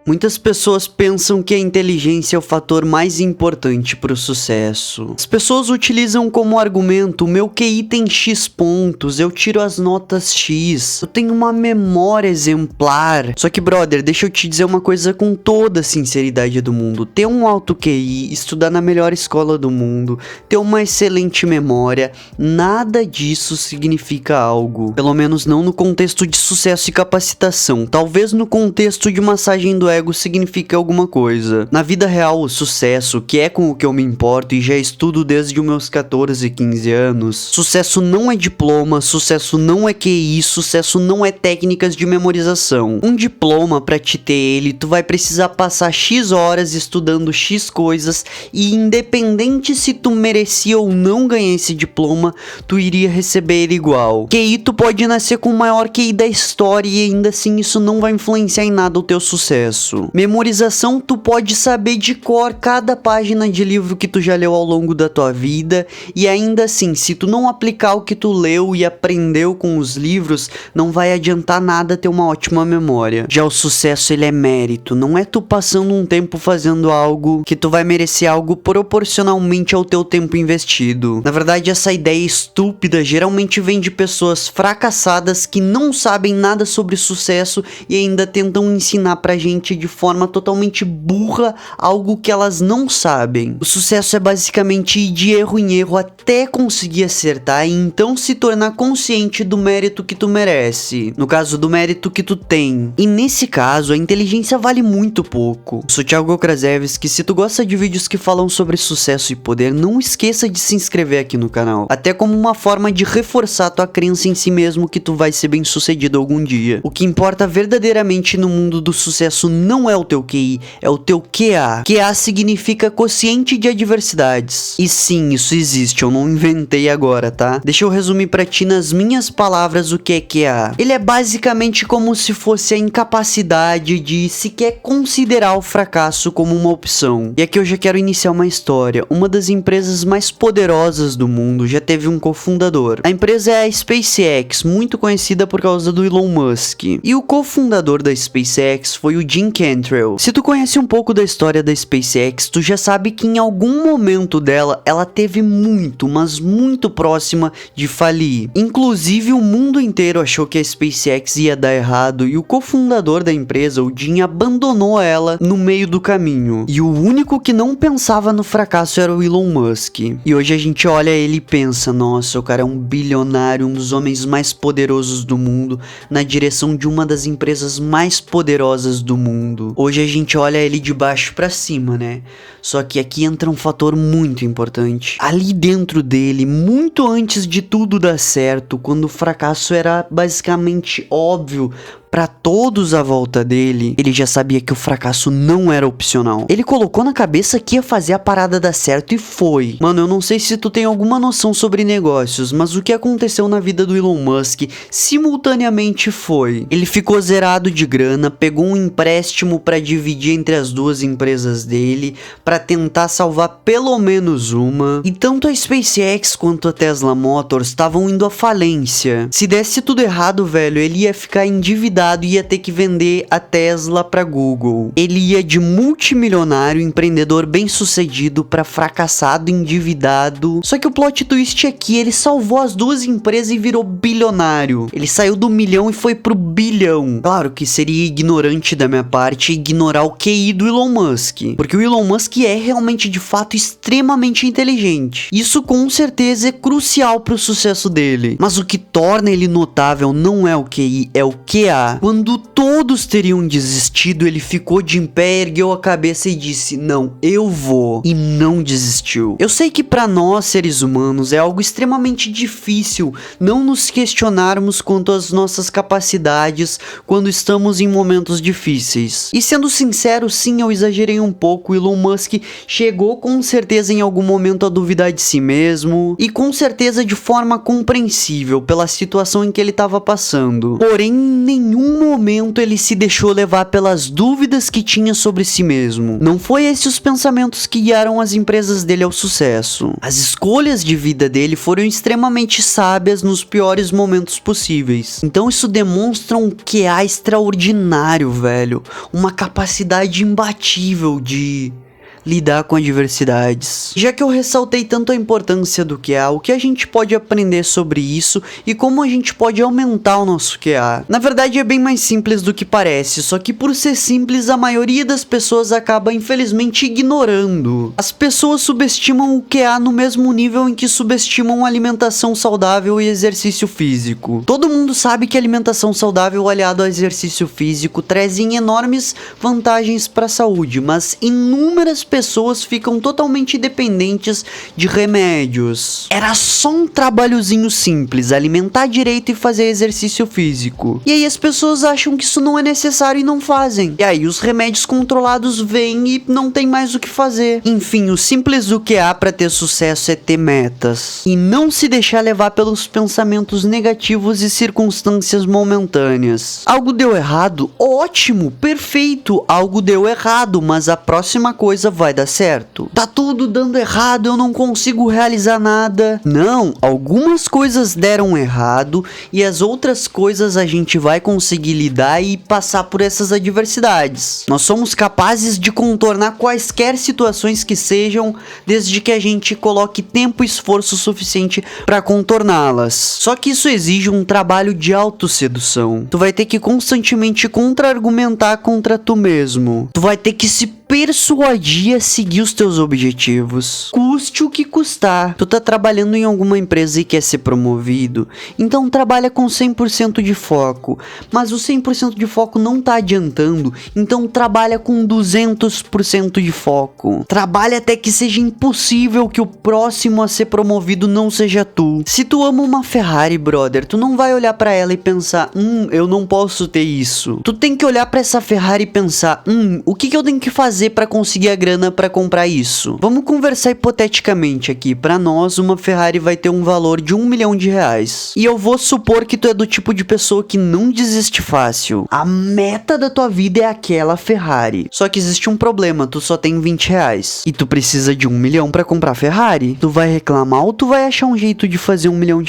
Muitas pessoas pensam que a inteligência é o fator mais importante para o sucesso. As pessoas utilizam como argumento: o meu QI tem X pontos, eu tiro as notas X, eu tenho uma memória exemplar. Só que, brother, deixa eu te dizer uma coisa com toda a sinceridade do mundo: ter um alto QI, estudar na melhor escola do mundo, ter uma excelente memória, nada disso significa algo. Pelo menos não no contexto de sucesso e capacitação. Talvez no contexto de massagem do ego signifique alguma coisa. Na vida real, o sucesso, que é com o que eu me importo e já estudo desde os meus 14, 15 anos, sucesso não é diploma, sucesso não é QI, sucesso não é técnicas de memorização. Um diploma, pra te ter ele, tu vai precisar passar X horas estudando X coisas, e independente se tu merecia ou não ganhar esse diploma, tu iria receber ele igual. QI, tu pode nascer com o maior QI da história e ainda assim isso não vai influenciar em nada o teu sucesso. Memorização, tu pode saber de cor cada página de livro que tu já leu ao longo da tua vida, e ainda assim, se tu não aplicar o que tu leu e aprendeu com os livros, não vai adiantar nada ter uma ótima memória. Já o sucesso, ele é mérito, não é tu passando um tempo fazendo algo que tu vai merecer algo proporcionalmente ao teu tempo investido. Na verdade, essa ideia estúpida geralmente vem de pessoas fracassadas que não sabem nada sobre sucesso e ainda tentam ensinar pra gente de forma totalmente burra algo que elas não sabem. O sucesso é basicamente ir de erro em erro até conseguir acertar e então se tornar consciente do mérito que tu merece. No caso, do mérito que tu tem. E nesse caso, a inteligência vale muito pouco. Eu sou Thiago Krasevski. Se tu gosta de vídeos que falam sobre sucesso e poder, não esqueça de se inscrever aqui no canal. Até como uma forma de reforçar tua crença em si mesmo que tu vai ser bem sucedido algum dia. O que importa verdadeiramente no mundo do sucesso não é o teu QI, é o teu QA. QA significa quociente de adversidades. E sim, isso existe, eu não inventei agora, tá? Deixa eu resumir pra ti nas minhas palavras o que é QA. Ele é basicamente como se fosse a incapacidade de sequer considerar o fracasso como uma opção. E aqui eu já quero iniciar uma história. Uma das empresas mais poderosas do mundo já teve um cofundador. A empresa é a SpaceX, muito conhecida por causa do Elon Musk. E o cofundador da SpaceX foi o Jim Cantrell. Se tu conhece um pouco da história da SpaceX, tu já sabe que em algum momento dela, ela teve muito, mas muito próxima de falir. Inclusive, o mundo inteiro achou que a SpaceX ia dar errado e o cofundador da empresa, o Jim, abandonou ela no meio do caminho. E o único que não pensava no fracasso era o Elon Musk. E hoje a gente olha ele e pensa: nossa, o cara é um bilionário, um dos homens mais poderosos do mundo, na direção de uma das empresas mais poderosas do mundo. Hoje a gente olha ele de baixo pra cima, né? Só que aqui entra um fator muito importante. Ali dentro dele, muito antes de tudo dar certo, quando o fracasso era basicamente óbvio pra todos à volta dele, ele já sabia que o fracasso não era opcional. Ele colocou na cabeça que ia fazer a parada dar certo e foi. Mano, eu não sei se tu tem alguma noção sobre negócios, mas o que aconteceu na vida do Elon Musk simultaneamente foi: ele ficou zerado de grana, pegou um empréstimo pra dividir entre as duas empresas dele, pra tentar salvar pelo menos uma, e tanto a SpaceX quanto a Tesla Motors estavam indo à falência. Se desse tudo errado, velho, ele ia ficar endividado e ia ter que vender a Tesla pra Google. Ele ia de multimilionário, empreendedor bem sucedido, pra fracassado, endividado. Só que o plot twist é que ele salvou as duas empresas e virou bilionário. Ele saiu do milhão e foi pro bilhão. Claro que seria ignorante da minha parte ignorar o QI do Elon Musk, porque o Elon Musk é realmente de fato extremamente inteligente. Isso com certeza é crucial pro sucesso dele. Mas o que torna ele notável não é o QI, é o QA. Quando todos teriam desistido, ele ficou de em pé, ergueu a cabeça e disse: não, eu vou. E não desistiu. Eu sei que pra nós, seres humanos, é algo extremamente difícil não nos questionarmos quanto às nossas capacidades quando estamos em momentos difíceis. E sendo sincero, sim, eu exagerei um pouco. Elon Musk chegou com certeza em algum momento a duvidar de si mesmo, e com certeza de forma compreensível pela situação em que ele estava passando. Porém, em nenhum nenhum momento ele se deixou levar pelas dúvidas que tinha sobre si mesmo. Não foi esses os pensamentos que guiaram as empresas dele ao sucesso. As escolhas de vida dele foram extremamente sábias nos piores momentos possíveis. Então isso demonstra um QA extraordinário, velho. Uma capacidade imbatível de lidar com adversidades. Já que eu ressaltei tanto a importância do QA, o que a gente pode aprender sobre isso e como a gente pode aumentar o nosso QA? Na verdade é bem mais simples do que parece, só que por ser simples a maioria das pessoas acaba infelizmente ignorando. As pessoas subestimam o QA no mesmo nível em que subestimam alimentação saudável e exercício físico. Todo mundo sabe que alimentação saudável aliado ao exercício físico trazem enormes vantagens para a saúde, mas inúmeras pessoas ficam totalmente dependentes de remédios. Era só um trabalhozinho simples, alimentar direito e fazer exercício físico. E aí as pessoas acham que isso não é necessário e não fazem. E aí os remédios controlados vêm e não tem mais o que fazer. Enfim, o simples do que há para ter sucesso é ter metas. E não se deixar levar pelos pensamentos negativos e circunstâncias momentâneas. Algo deu errado? Ótimo, perfeito. Algo deu errado, mas a próxima coisa vai dar certo. Tá tudo dando errado, eu não consigo realizar nada. Não, algumas coisas deram errado e as outras coisas a gente vai conseguir lidar e passar por essas adversidades. Nós somos capazes de contornar quaisquer situações que sejam, desde que a gente coloque tempo e esforço suficiente para contorná-las. Só que isso exige um trabalho de autossedução. Tu vai ter que constantemente contra-argumentar contra tu mesmo. Tu vai ter que se persuadir a seguir os teus objetivos, custe o que custar. Tu tá trabalhando em alguma empresa e quer ser promovido, então trabalha com 100% de foco, mas o 100% de foco não tá adiantando, então trabalha com 200% de foco. Trabalha até que seja impossível que o próximo a ser promovido não seja tu. Se tu ama uma Ferrari, brother, tu não vai olhar pra ela e pensar, eu não posso ter isso. Tu tem que olhar pra essa Ferrari e pensar, o que eu tenho que fazer para conseguir a grana para comprar isso? Vamos conversar hipoteticamente aqui. Para nós, uma Ferrari vai ter um valor de R$1 milhão. E eu vou supor que tu é do tipo de pessoa que não desiste fácil. A meta da tua vida é aquela Ferrari. Só que existe um problema, tu só tem R$20. E tu precisa de R$1 milhão para comprar Ferrari. Tu vai reclamar ou tu vai achar um jeito de fazer R$1 milhão?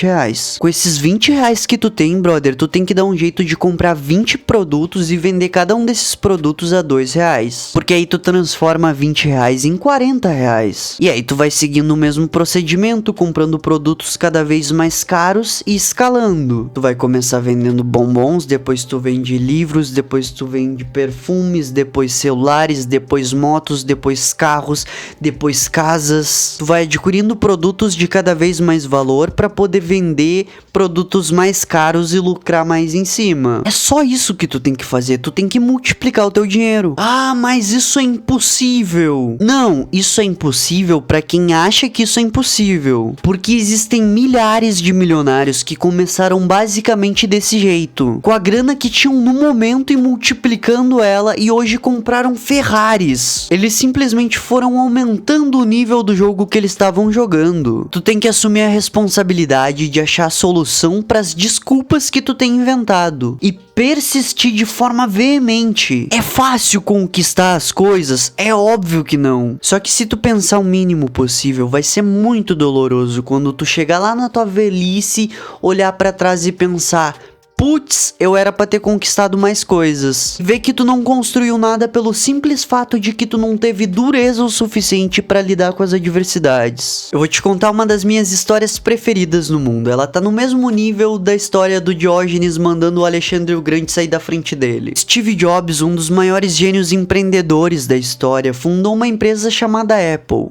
Com esses R$20 que tu tem, brother, tu tem que dar um jeito de comprar 20 produtos e vender cada um desses produtos a R$2. Porque aí tu transforma R$20 em R$40. E aí tu vai seguindo o mesmo procedimento, comprando produtos cada vez mais caros e escalando. Tu vai começar vendendo bombons, depois tu vende livros, depois tu vende perfumes, depois celulares, depois motos, depois carros, depois casas. Tu vai adquirindo produtos de cada vez mais valor para poder vender produtos mais caros e lucrar mais em cima. É só isso que tu tem que fazer, tu tem que multiplicar o teu dinheiro. Ah, mas isso é impossível. Não, isso é impossível para quem acha que isso é impossível. Porque existem milhares de milionários que começaram basicamente desse jeito. Com a grana que tinham no momento e multiplicando ela, e hoje compraram Ferraris. Eles simplesmente foram aumentando o nível do jogo que eles estavam jogando. Tu tem que assumir a responsabilidade de achar a solução para as desculpas que tu tem inventado. E persistir de forma veemente. É fácil conquistar as coisas? É óbvio que não. Só que se tu pensar o mínimo possível, vai ser muito doloroso quando tu chegar lá na tua velhice, olhar pra trás e pensar, putz, eu era pra ter conquistado mais coisas. Ver que tu não construiu nada pelo simples fato de que tu não teve dureza o suficiente pra lidar com as adversidades. Eu vou te contar uma das minhas histórias preferidas no mundo. Ela tá no mesmo nível da história do Diógenes mandando o Alexandre o Grande sair da frente dele. Steve Jobs, um dos maiores gênios empreendedores da história, fundou uma empresa chamada Apple.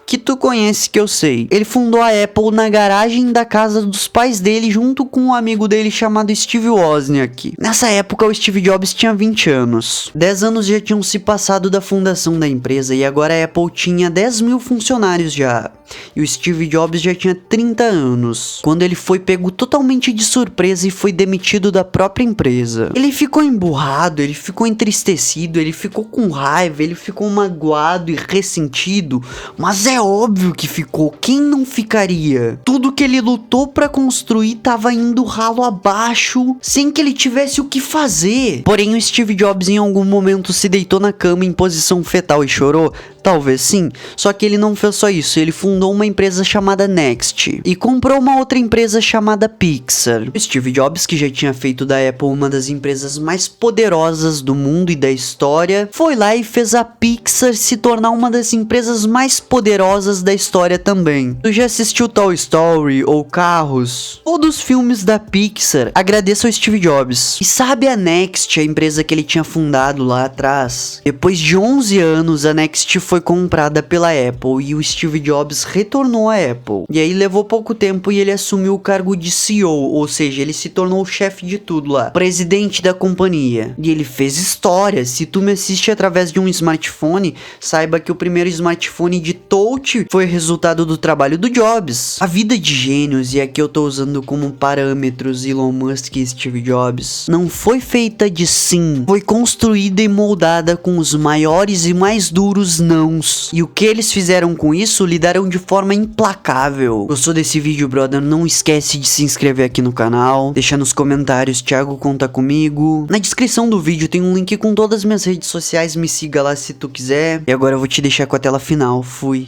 Que tu conhece, que eu sei. Ele fundou a Apple na garagem da casa dos pais dele, junto com um amigo dele chamado Steve Wozniak. Nessa época, o Steve Jobs tinha 20 anos. 10 anos já tinham se passado da fundação da empresa e agora a Apple tinha 10 mil funcionários já. E o Steve Jobs já tinha 30 anos, quando ele foi pego totalmente de surpresa e foi demitido da própria empresa. Ele ficou emburrado, ele ficou entristecido, ele ficou com raiva, ele ficou magoado e ressentido, mas é É óbvio que ficou, quem não ficaria? Tudo que ele lutou pra construir tava indo ralo abaixo, sem que ele tivesse o que fazer. Porém, o Steve Jobs em algum momento se deitou na cama em posição fetal e chorou? Talvez sim, só que ele não fez só isso, ele fundou uma empresa chamada Next e comprou uma outra empresa chamada Pixar. O Steve Jobs, que já tinha feito da Apple uma das empresas mais poderosas do mundo e da história, foi lá e fez a Pixar se tornar uma das empresas mais poderosas da história também. Tu já assistiu Toy Story ou Carros? Todos os filmes da Pixar, agradeça ao Steve Jobs. E sabe a Next, a empresa que ele tinha fundado lá atrás? Depois de 11 anos, a Next foi comprada pela Apple e o Steve Jobs retornou à Apple. E aí levou pouco tempo e ele assumiu o cargo de CEO, ou seja, ele se tornou o chefe de tudo lá, presidente da companhia. E ele fez história. Se tu me assiste através de um smartphone, saiba que o primeiro smartphone de touch foi resultado do trabalho do Jobs. A vida de gênios, e aqui eu tô usando como parâmetros Elon Musk e Steve Jobs, não foi feita de sim, foi construída e moldada com os maiores e mais duros nãos. E o que eles fizeram com isso, lidaram de forma implacável. Gostou desse vídeo, brother? Não esquece de se inscrever aqui no canal, deixa nos comentários, Thiago conta comigo. Na descrição do vídeo tem um link com todas as minhas redes sociais, me siga lá se tu quiser. E agora eu vou te deixar com a tela final, fui.